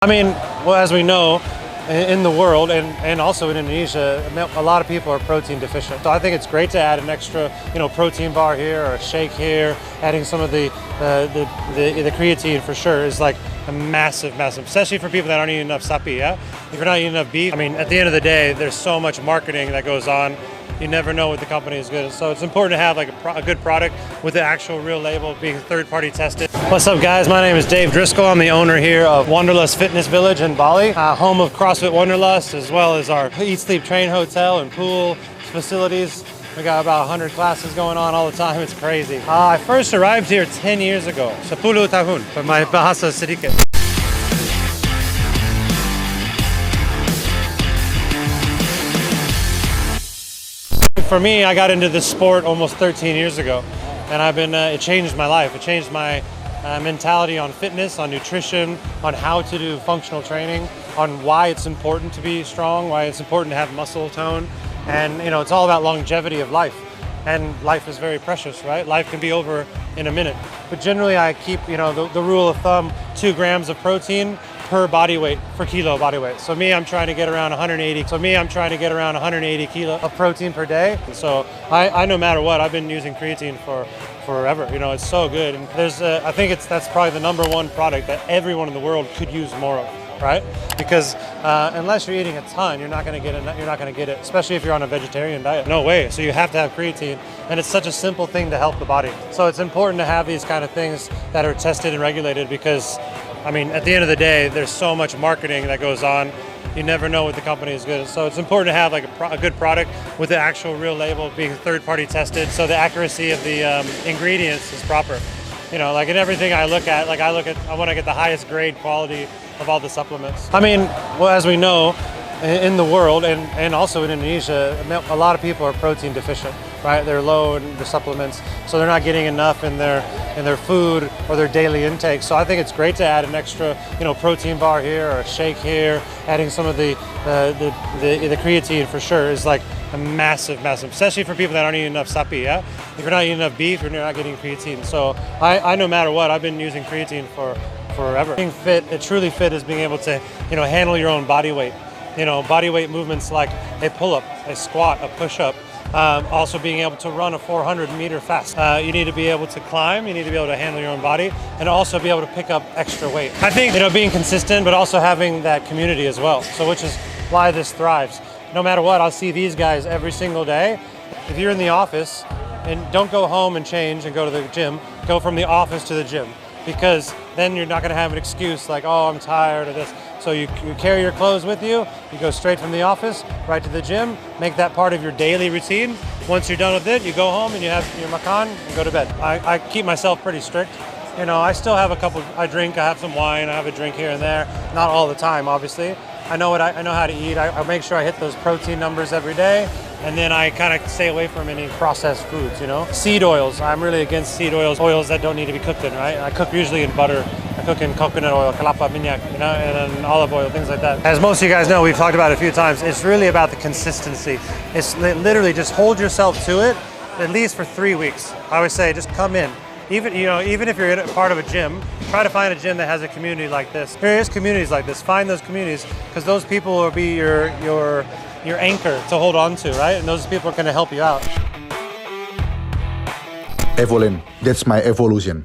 I mean, well, as we know, in the world and also in Indonesia, a lot of people are protein deficient. So I think it's great to add an extra, protein bar here or a shake here. Adding some of the creatine for sure is like a massive, especially for people that aren't eating enough sapi. Yeah, if you're not eating enough beef, I mean, at the end of the day, there's so much marketing that goes on. You never know what the company is good. So it's important to have like a good product with the actual real label being third-party tested. What's up, guys? My name is Dave Driscoll. I'm the owner here of Wanderlust Fitness Village in Bali, home of CrossFit Wanderlust, as well as our Eat, Sleep, Train hotel and pool facilities. We got about 100 classes going on all the time. It's crazy. I first arrived here 10 years ago. 10 tahun, but my bahasa sedikit. For me, I got into this sport almost 13 years ago, and it changed my life. It changed my mentality on fitness, on nutrition, on how to do functional training, on why it's important to be strong, why it's important to have muscle tone. And it's all about longevity of life. And life is very precious, right? Life can be over in a minute. But generally I keep, the rule of thumb, 2 grams of protein per body weight, per kilo body weight. So me, I'm trying to get around 180. Around 180 kilo of protein per day. So I no matter what, I've been using creatine for forever. It's so good. And I think that's probably the #1 product that everyone in the world could use more of, right? Because unless you're eating a ton, you're not going to get it, especially if you're on a vegetarian diet. No way. So you have to have creatine, and it's such a simple thing to help the body. So it's important to have these kind of things that are tested and regulated because, I mean, at the end of the day, there's so much marketing that goes on. You never know what the company is good. So it's important to have like a good product with the actual real label being third-party tested, so the accuracy of the ingredients is proper. Like in everything I look at, I want to get the highest grade quality of all the supplements. I mean, well, as we know, in the world and also in Indonesia, a lot of people are protein deficient, right? They're low in the supplements, so they're not getting enough in their food or their daily intake. So I think it's great to add an extra, protein bar here or a shake here. Adding some of the creatine for sure is like a massive, especially for people that aren't eating enough sapi. Yeah, if you're not eating enough beef, you're not getting creatine. So I no matter what, I've been using creatine for forever. Being fit, truly fit, is being able to handle your own body weight. Body weight movements like a pull-up, a squat, a push-up. Also being able to run a 400-meter fast. You need to be able to climb, you need to be able to handle your own body, and also be able to pick up extra weight. I think, being consistent, but also having that community as well. So which is why this thrives. No matter what, I'll see these guys every single day. If you're in the office, and don't go home and change and go to the gym, go from the office to the gym. Because then you're not going to have an excuse like, oh, I'm tired of this. So you carry your clothes with you, you go straight from the office right to the gym, make that part of your daily routine. Once you're done with it, you go home and you have your makan and go to bed. I keep myself pretty strict. I still have I have some wine, I have a drink here and there. Not all the time, obviously. I know how to eat. I make sure I hit those protein numbers every day. And then I kind of stay away from any processed foods, Seed oils, I'm really against seed oils that don't need to be cooked in, right? I cook usually in butter, I cook in coconut oil, kelapa, minyak, and then olive oil, things like that. As most of you guys know, we've talked about it a few times, it's really about the consistency. It's literally just hold yourself to it, at least for 3 weeks. I always say, just come in. Even if you're in part of a gym, try to find a gym that has a community like this. There is communities like this. Find those communities, because those people will be your anchor to hold on to, right? And those people are going to help you out. Evolene, that's my evolution.